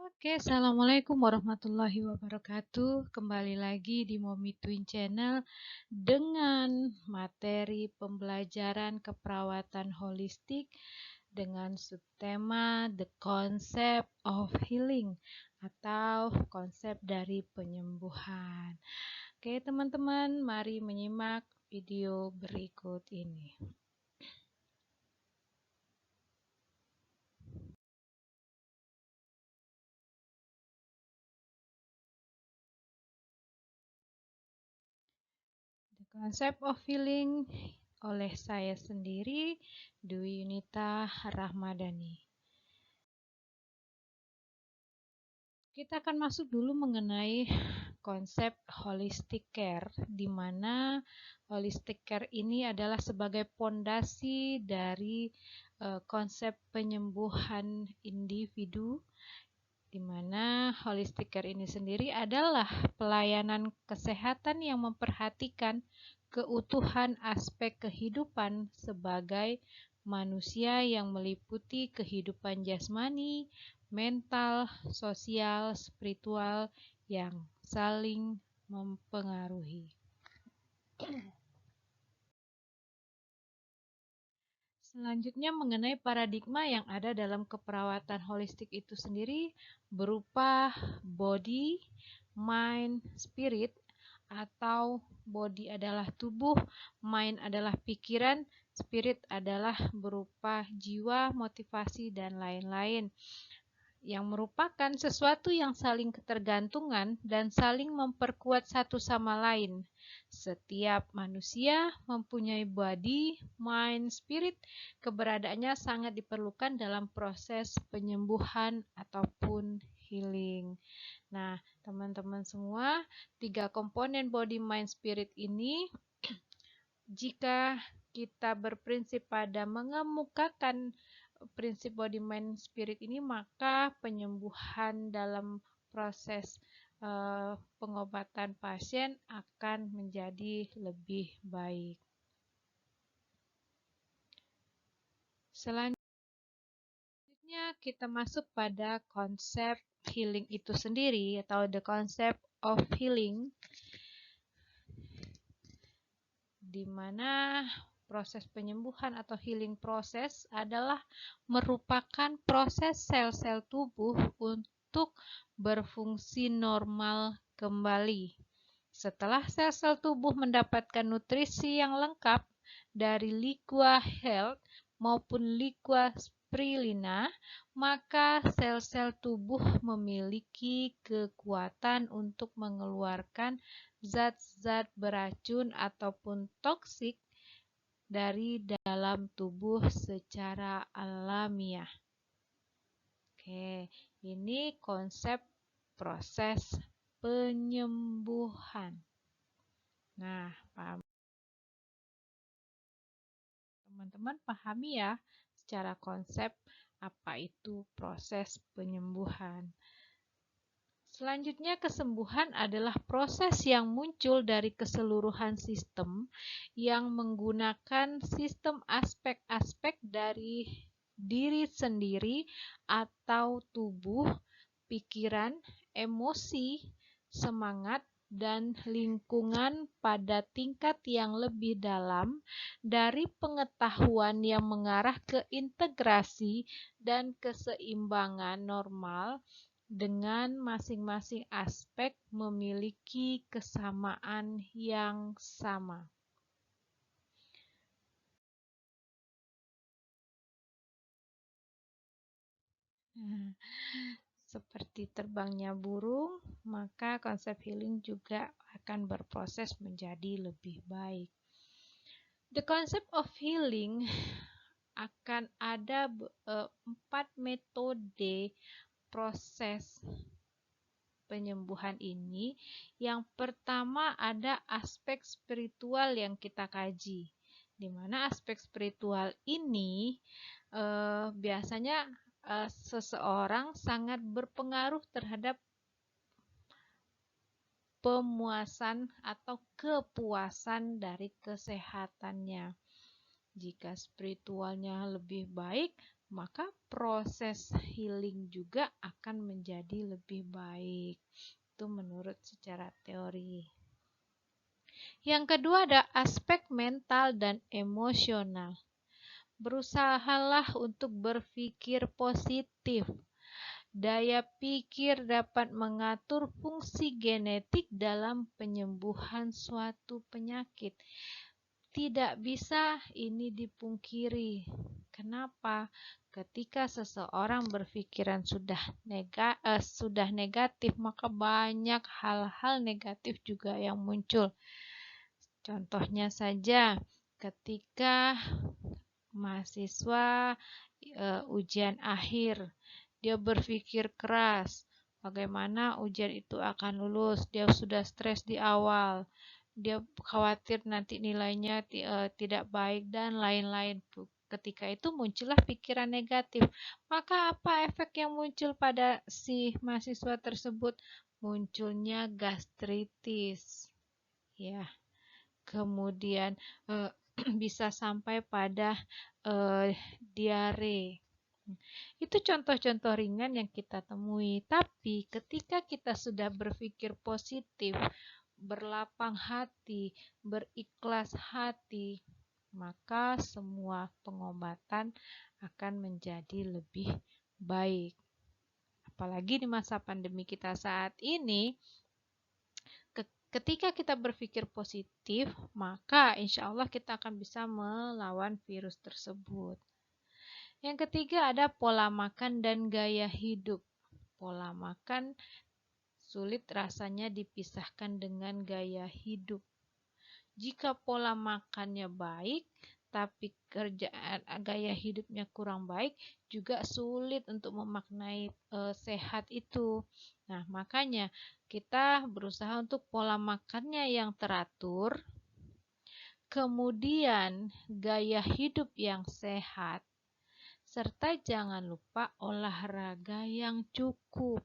Oke, Assalamualaikum warahmatullahi wabarakatuh. Kembali lagi di Momi Twin Channel dengan materi pembelajaran keperawatan holistik dengan subtema The Concept of Healing atau konsep dari penyembuhan. Oke, teman-teman, mari menyimak video berikut ini. The Concept of Healing oleh saya sendiri, Dwi Yunita Rahmadani. Kita akan masuk dulu mengenai konsep holistic care, di mana holistic care ini adalah sebagai pondasi dari konsep penyembuhan individu, di mana holistic care ini sendiri adalah pelayanan kesehatan yang memperhatikan keutuhan aspek kehidupan sebagai manusia yang meliputi kehidupan jasmani, mental, sosial, spiritual yang saling mempengaruhi. Selanjutnya mengenai paradigma yang ada dalam keperawatan holistik itu sendiri berupa body, mind, spirit, atau body adalah tubuh, mind adalah pikiran, spirit adalah berupa jiwa, motivasi, dan lain-lain, yang merupakan sesuatu yang saling ketergantungan dan saling memperkuat satu sama lain. Setiap manusia mempunyai body, mind, spirit. Keberadaannya sangat diperlukan dalam proses penyembuhan ataupun healing. Nah, teman-teman semua, 3 komponen body, mind, spirit ini jika kita berprinsip pada mengemukakan prinsip body, mind, spirit ini, maka penyembuhan dalam proses pengobatan pasien akan menjadi lebih baik. Selanjutnya kita masuk pada konsep healing itu sendiri atau the concept of healing, di mana proses penyembuhan atau healing proses adalah merupakan proses sel-sel tubuh untuk berfungsi normal kembali. Setelah sel-sel tubuh mendapatkan nutrisi yang lengkap dari Liqua Health maupun Liqua Spirulina, maka sel-sel tubuh memiliki kekuatan untuk mengeluarkan zat-zat beracun ataupun toksik dari dalam tubuh secara alamiah. Oke, ini konsep proses penyembuhan. Nah, teman-teman pahami ya secara konsep apa itu proses penyembuhan. Selanjutnya, kesembuhan adalah proses yang muncul dari keseluruhan sistem yang menggunakan sistem aspek-aspek dari diri sendiri atau tubuh, pikiran, emosi, semangat, dan lingkungan pada tingkat yang lebih dalam dari pengetahuan yang mengarah ke integrasi dan keseimbangan normal dengan masing-masing aspek memiliki kesamaan yang sama. Seperti terbangnya burung, maka konsep healing juga akan berproses menjadi lebih baik. The concept of healing akan ada 4 metode proses penyembuhan ini. Yang pertama ada aspek spiritual yang kita kaji, di mana aspek spiritual ini biasanya seseorang sangat berpengaruh terhadap pemuasan atau kepuasan dari kesehatannya. Jika spiritualnya lebih baik, maka proses healing juga akan menjadi lebih baik. Itu menurut secara teori. Yang kedua ada aspek mental dan emosional. Berusahalah untuk berpikir positif. Daya pikir dapat mengatur fungsi genetik dalam penyembuhan suatu penyakit. Tidak bisa ini dipungkiri. Kenapa? Ketika seseorang berpikiran sudah negatif, maka banyak hal-hal negatif juga yang muncul. Contohnya saja, ketika mahasiswa ujian akhir, dia berpikir keras bagaimana ujian itu akan lulus. Dia sudah stres di awal, dia khawatir nanti nilainya tidak baik dan lain-lain. Ketika itu muncullah pikiran negatif. Maka apa efek yang muncul pada si mahasiswa tersebut? Munculnya gastritis, ya. Kemudian bisa sampai pada diare. Itu contoh-contoh ringan yang kita temui. Tapi ketika kita sudah berpikir positif, berlapang hati, berikhlas hati, maka semua pengobatan akan menjadi lebih baik. Apalagi di masa pandemi kita saat ini, ketika kita berpikir positif, maka insya Allah kita akan bisa melawan virus tersebut. Yang ketiga ada pola makan dan gaya hidup. Pola makan sulit rasanya dipisahkan dengan gaya hidup. Jika pola makannya baik, tapi gaya hidupnya kurang baik, juga sulit untuk memaknai sehat itu. Nah, makanya kita berusaha untuk pola makannya yang teratur, kemudian gaya hidup yang sehat, serta jangan lupa olahraga yang cukup.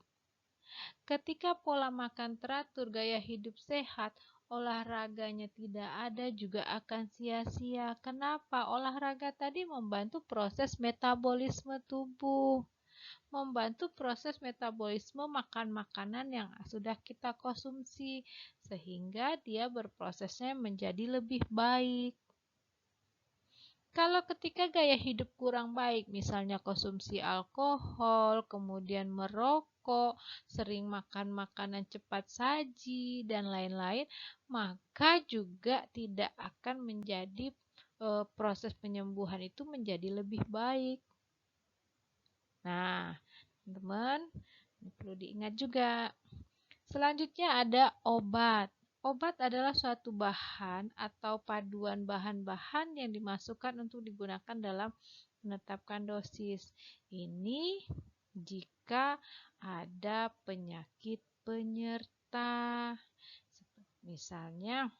Ketika pola makan teratur, gaya hidup sehat, olahraganya tidak ada juga akan sia-sia. Kenapa? Olahraga tadi membantu proses metabolisme tubuh, membantu proses metabolisme makan makanan yang sudah kita konsumsi, sehingga dia berprosesnya menjadi lebih baik. Kalau ketika gaya hidup kurang baik, misalnya konsumsi alkohol, kemudian merokok, sering makan makanan cepat saji, dan lain-lain, maka juga tidak akan menjadi proses penyembuhan itu menjadi lebih baik. Nah, teman-teman, ini perlu diingat juga. Selanjutnya ada obat. Obat adalah suatu bahan atau paduan bahan-bahan yang dimasukkan untuk digunakan dalam menetapkan dosis. Ini jika ada penyakit penyerta. Misalnya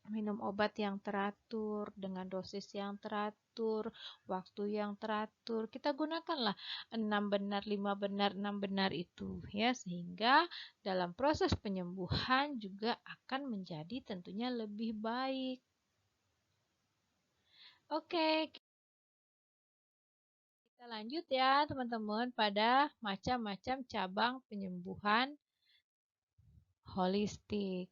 minum obat yang teratur, dengan dosis yang teratur, waktu yang teratur. Kita gunakanlah 6 benar, 5 benar, 6 benar itu ya, sehingga dalam proses penyembuhan juga akan menjadi tentunya lebih baik. Oke, kita lanjut ya teman-teman pada macam-macam cabang penyembuhan holistik.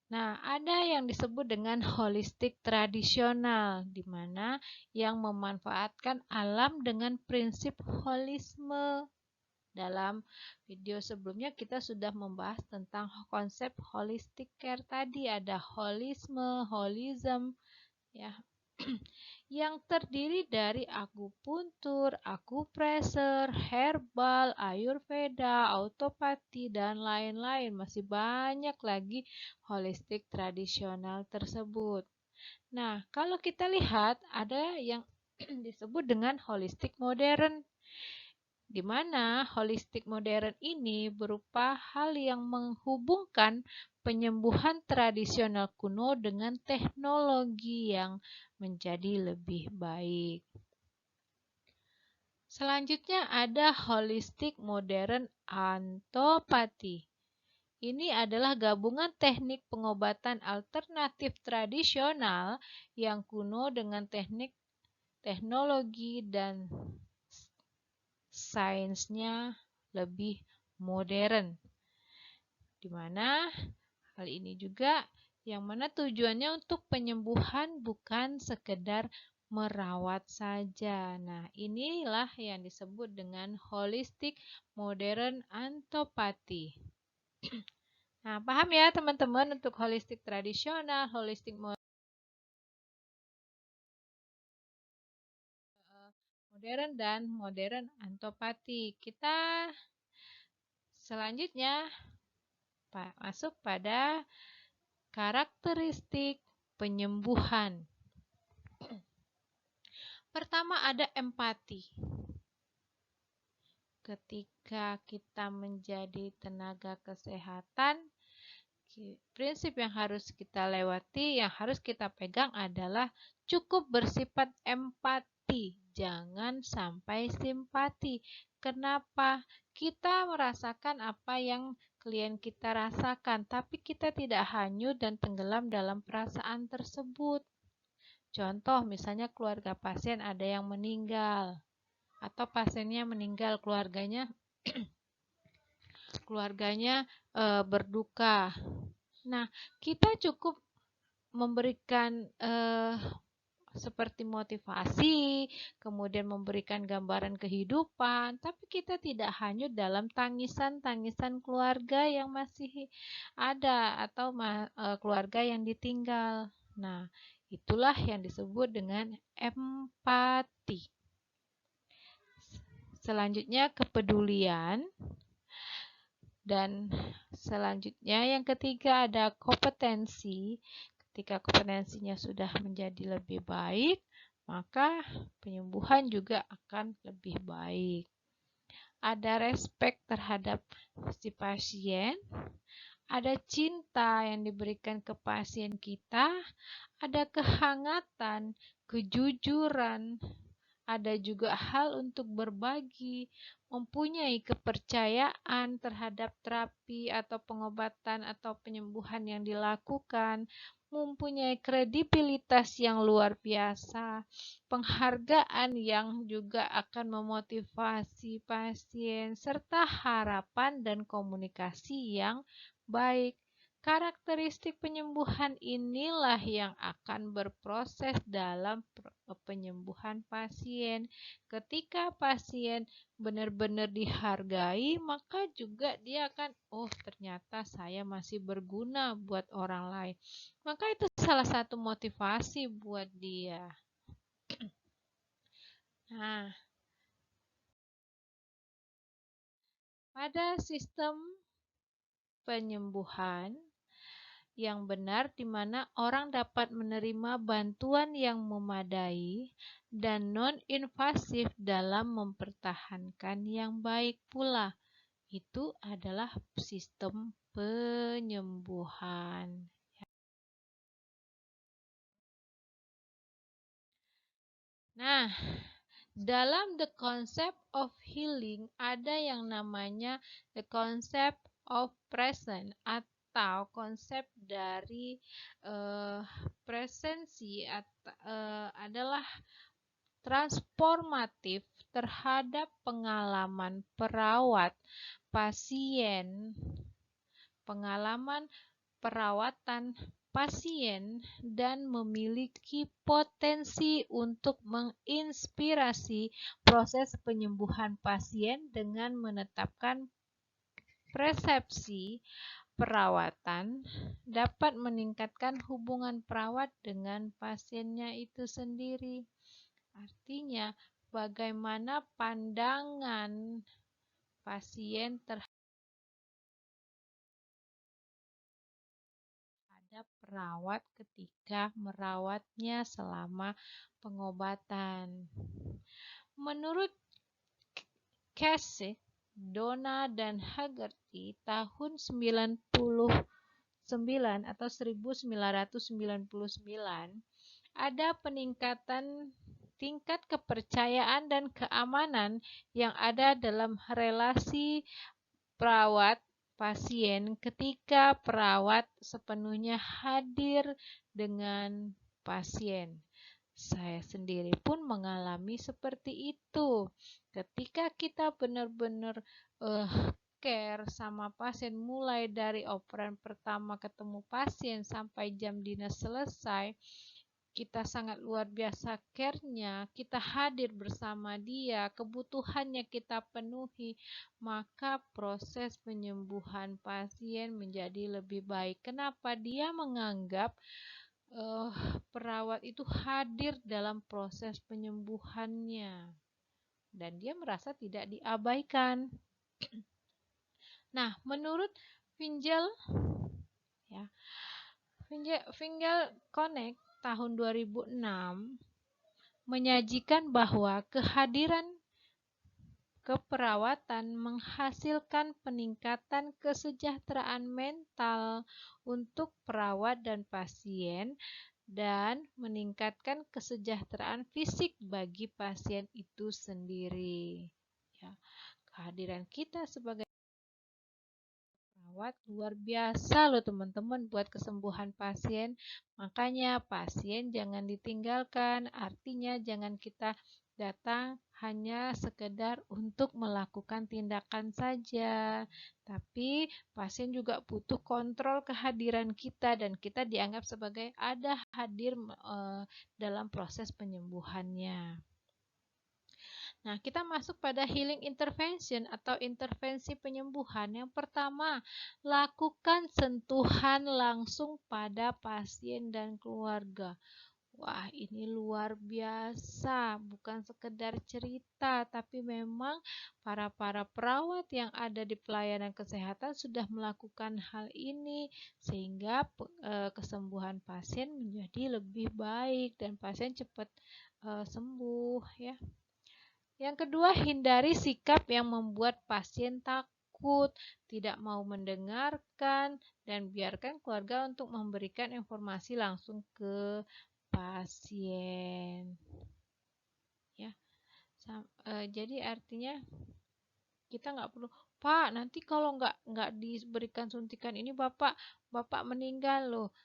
Nah, ada yang disebut dengan holistik tradisional, di mana yang memanfaatkan alam dengan prinsip holisme. Dalam video sebelumnya kita sudah membahas tentang konsep holistic care tadi, ada holisme, holism, ya. Yang terdiri dari akupuntur, akupressure, herbal, ayurveda, autopati, dan lain-lain. Masih banyak lagi holistik tradisional tersebut. Nah, kalau kita lihat ada yang disebut dengan holistik modern, di mana holistik modern ini berupa hal yang menghubungkan penyembuhan tradisional kuno dengan teknologi yang menjadi lebih baik. Selanjutnya ada holistik modern antopati. Ini adalah gabungan teknik pengobatan alternatif tradisional yang kuno dengan teknologi dan sainsnya lebih modern. Di mana hal ini juga yang mana tujuannya untuk penyembuhan bukan sekedar merawat saja. Nah, inilah yang disebut dengan holistic modern antropati. Nah, paham ya teman-teman untuk holistik tradisional, holistik modern dan modern antropati. Kita selanjutnya masuk pada karakteristik penyembuhan. Pertama ada empati. Ketika kita menjadi tenaga kesehatan, prinsip yang harus kita lewati, yang harus kita pegang adalah cukup bersifat empati, jangan sampai simpati. Kenapa? Kita merasakan apa yang klien kita rasakan, tapi kita tidak hanyut dan tenggelam dalam perasaan tersebut. Contoh, misalnya keluarga pasien ada yang meninggal, atau pasiennya meninggal, keluarganya berduka. Nah, kita cukup memberikan seperti motivasi, kemudian memberikan gambaran kehidupan, tapi kita tidak hanyut dalam tangisan-tangisan keluarga yang masih ada atau keluarga yang ditinggal. Nah, itulah yang disebut dengan empati. Selanjutnya kepedulian. Dan selanjutnya yang ketiga ada kompetensi. Ketika kompetensinya sudah menjadi lebih baik, maka penyembuhan juga akan lebih baik. Ada respect terhadap si pasien, ada cinta yang diberikan ke pasien kita, ada kehangatan, kejujuran, ada juga hal untuk berbagi, mempunyai kepercayaan terhadap terapi atau pengobatan atau penyembuhan yang dilakukan, mempunyai kredibilitas yang luar biasa, penghargaan yang juga akan memotivasi pasien, serta harapan dan komunikasi yang baik. Karakteristik penyembuhan inilah yang akan berproses dalam penyembuhan pasien. Ketika pasien benar-benar dihargai, maka juga dia akan, oh ternyata saya masih berguna buat orang lain. Maka itu salah satu motivasi buat dia. Nah, pada sistem penyembuhan yang benar di mana orang dapat menerima bantuan yang memadai dan non-invasif dalam mempertahankan yang baik pula. Itu adalah sistem penyembuhan. Nah, dalam the concept of healing ada yang namanya the concept of presence atau konsep dari presensi adalah transformatif terhadap pengalaman perawat pasien, pengalaman perawatan pasien dan memiliki potensi untuk menginspirasi proses penyembuhan pasien dengan menetapkan persepsi perawatan dapat meningkatkan hubungan perawat dengan pasiennya itu sendiri. Artinya, bagaimana pandangan pasien terhadap perawat ketika merawatnya selama pengobatan. Menurut Casey, Donna dan Haggerty tahun 99 atau 1999 ada peningkatan tingkat kepercayaan dan keamanan yang ada dalam relasi perawat pasien ketika perawat sepenuhnya hadir dengan pasien. Saya sendiri pun mengalami seperti itu. Ketika kita benar-benar care sama pasien, mulai dari operan pertama ketemu pasien sampai jam dinas selesai, kita sangat luar biasa care-nya, kita hadir bersama dia, kebutuhannya kita penuhi, maka proses penyembuhan pasien menjadi lebih baik. Kenapa? Dia menganggap perawat itu hadir dalam proses penyembuhannya dan dia merasa tidak diabaikan. Nah, menurut Finzel ya, Finzel Connect tahun 2006 menyajikan bahwa kehadiran keperawatan menghasilkan peningkatan kesejahteraan mental untuk perawat dan pasien dan meningkatkan kesejahteraan fisik bagi pasien itu sendiri. Ya, kehadiran kita sebagai perawat luar biasa loh teman-teman buat kesembuhan pasien. Makanya pasien jangan ditinggalkan, artinya jangan kita datang hanya sekedar untuk melakukan tindakan saja, tapi pasien juga butuh kontrol kehadiran kita dan kita dianggap sebagai ada hadir dalam proses penyembuhannya. Nah, kita masuk pada healing intervention atau intervensi penyembuhan. Yang pertama, lakukan sentuhan langsung pada pasien dan keluarga. Wah, ini luar biasa, bukan sekedar cerita, tapi memang para perawat yang ada di pelayanan kesehatan sudah melakukan hal ini sehingga kesembuhan pasien menjadi lebih baik dan pasien cepat sembuh ya. Yang kedua, hindari sikap yang membuat pasien takut, tidak mau mendengarkan, dan biarkan keluarga untuk memberikan informasi langsung ke pasien. Ya, jadi artinya kita nggak perlu, Pak, nanti kalau nggak diberikan suntikan ini bapak meninggal loh.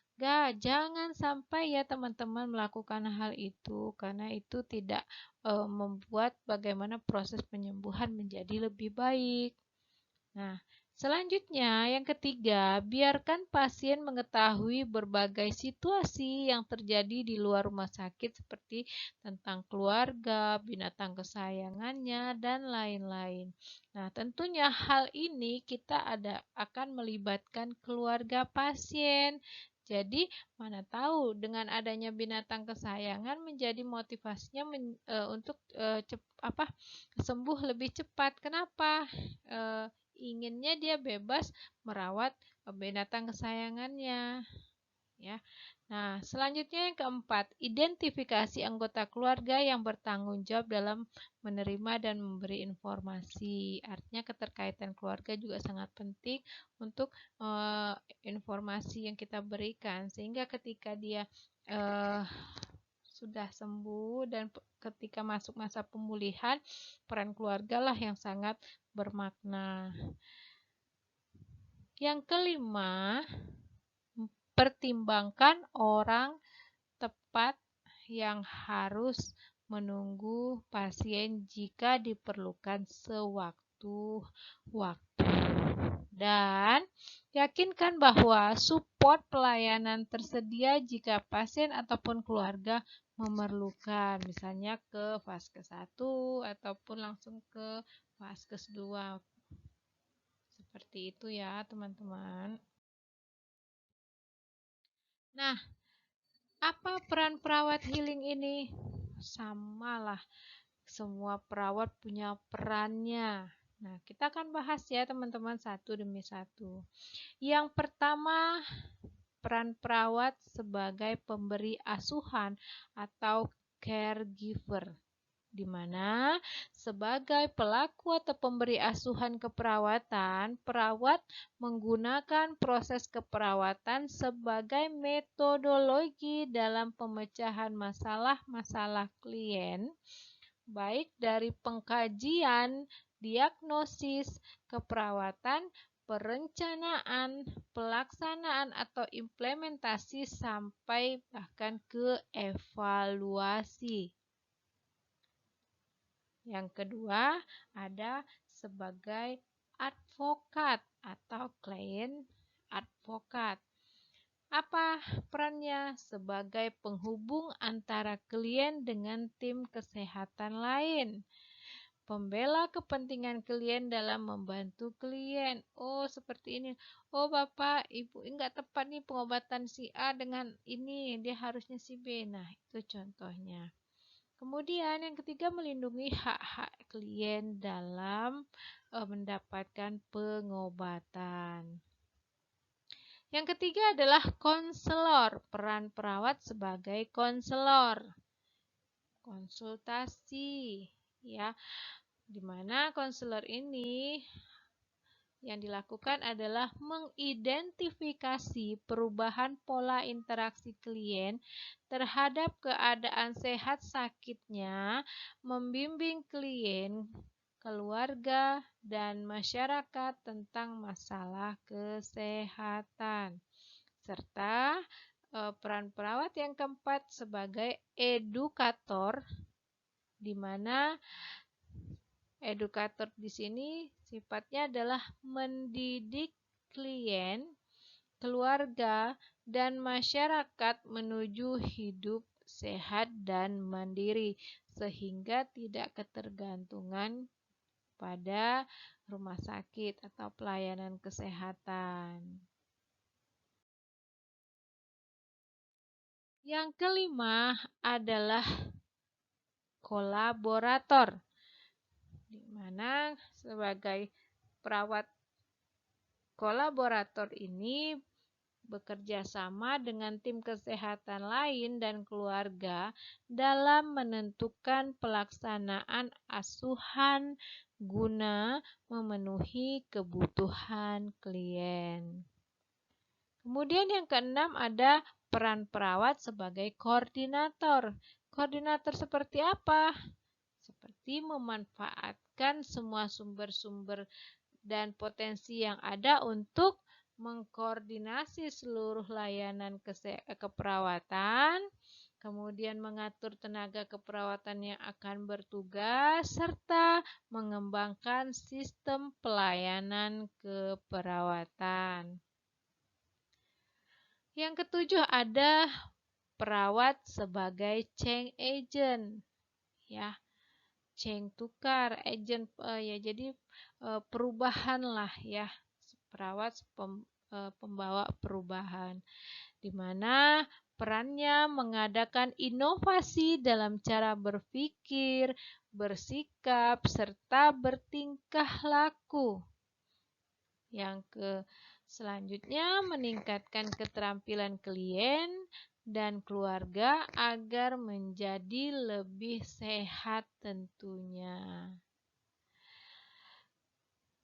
Jangan sampai ya teman-teman melakukan hal itu karena itu tidak membuat bagaimana proses penyembuhan menjadi lebih baik. Nah, selanjutnya yang ketiga, biarkan pasien mengetahui berbagai situasi yang terjadi di luar rumah sakit seperti tentang keluarga, binatang kesayangannya, dan lain-lain. Nah, tentunya hal ini kita akan melibatkan keluarga pasien. Jadi, mana tahu dengan adanya binatang kesayangan menjadi motivasinya untuk sembuh lebih cepat. Kenapa? Inginnya dia bebas merawat binatang kesayangannya. Ya. Nah, selanjutnya yang keempat, identifikasi anggota keluarga yang bertanggung jawab dalam menerima dan memberi informasi. Artinya keterkaitan keluarga juga sangat penting untuk informasi yang kita berikan sehingga ketika dia sudah sembuh dan ketika masuk masa pemulihan, peran keluarga lah yang sangat bermakna. Yang kelima, pertimbangkan orang tepat yang harus menunggu pasien jika diperlukan sewaktu-waktu. Dan yakinkan bahwa support pelayanan tersedia jika pasien ataupun keluarga memerlukan, misalnya ke Vaskes 1 ataupun langsung ke Vaskes 2. Seperti itu ya, teman-teman. Nah, apa peran perawat healing ini? Samalah, semua perawat punya perannya. Nah, kita akan bahas ya teman-teman satu demi satu. Yang pertama, peran perawat sebagai pemberi asuhan atau caregiver, di mana sebagai pelaku atau pemberi asuhan keperawatan, perawat menggunakan proses keperawatan sebagai metodologi dalam pemecahan masalah-masalah klien, baik dari pengkajian, diagnosis, keperawatan, perencanaan, pelaksanaan atau implementasi sampai bahkan ke evaluasi. Yang kedua, ada sebagai advokat atau klien advokat. Apa perannya? Sebagai penghubung antara klien dengan tim kesehatan lain. Pembela kepentingan klien dalam membantu klien. Oh, seperti ini. Oh, Bapak, Ibu, enggak tepat nih pengobatan si A dengan ini, dia harusnya si B. Nah, itu contohnya. Kemudian yang ketiga, melindungi hak-hak klien dalam mendapatkan pengobatan. Yang ketiga adalah konselor, peran perawat sebagai konselor. Konsultasi, ya. Di mana konselor ini yang dilakukan adalah mengidentifikasi perubahan pola interaksi klien terhadap keadaan sehat sakitnya, membimbing klien, keluarga, dan masyarakat tentang masalah kesehatan. Serta peran perawat yang keempat sebagai edukator, di mana edukator di sini sifatnya adalah mendidik klien, keluarga, dan masyarakat menuju hidup sehat dan mandiri sehingga tidak ketergantungan pada rumah sakit atau pelayanan kesehatan. Yang kelima adalah kolaborator, di mana sebagai perawat kolaborator ini bekerja sama dengan tim kesehatan lain dan keluarga dalam menentukan pelaksanaan asuhan guna memenuhi kebutuhan klien. Kemudian yang keenam ada peran perawat sebagai koordinator. Koordinator seperti apa? Seperti memanfaatkan semua sumber-sumber dan potensi yang ada untuk mengkoordinasi seluruh layanan keperawatan, kemudian mengatur tenaga keperawatan yang akan bertugas, serta mengembangkan sistem pelayanan keperawatan. Yang ketujuh ada perawat sebagai change agent, ya, change tukar, agent, ya, jadi perubahan lah, ya, perawat pembawa perubahan, di mana perannya mengadakan inovasi dalam cara berpikir, bersikap, serta bertingkah laku. Yang selanjutnya, meningkatkan keterampilan klien dan keluarga agar menjadi lebih sehat tentunya.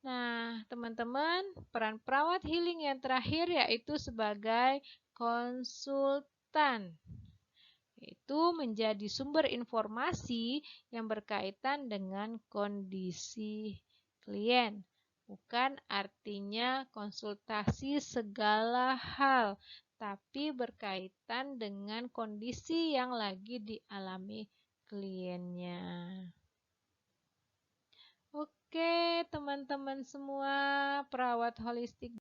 Nah, teman-teman, peran perawat healing yang terakhir yaitu sebagai konsultan, yaitu menjadi sumber informasi yang berkaitan dengan kondisi klien. Bukan artinya konsultasi segala hal, tapi berkaitan dengan kondisi yang lagi dialami kliennya. Oke, teman-teman semua, perawat holistik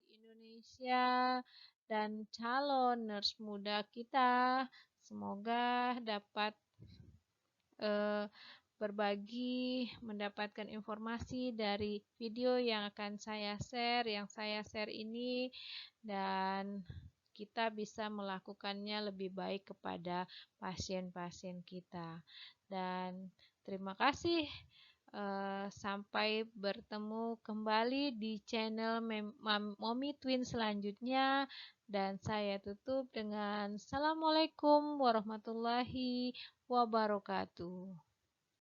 Indonesia dan calon nurse muda kita, semoga dapat berbagi, mendapatkan informasi dari video yang akan saya share ini, dan kita bisa melakukannya lebih baik kepada pasien-pasien kita. Dan terima kasih. Sampai bertemu kembali di channel Mommy Twin selanjutnya, dan saya tutup dengan Assalamualaikum warahmatullahi wabarakatuh.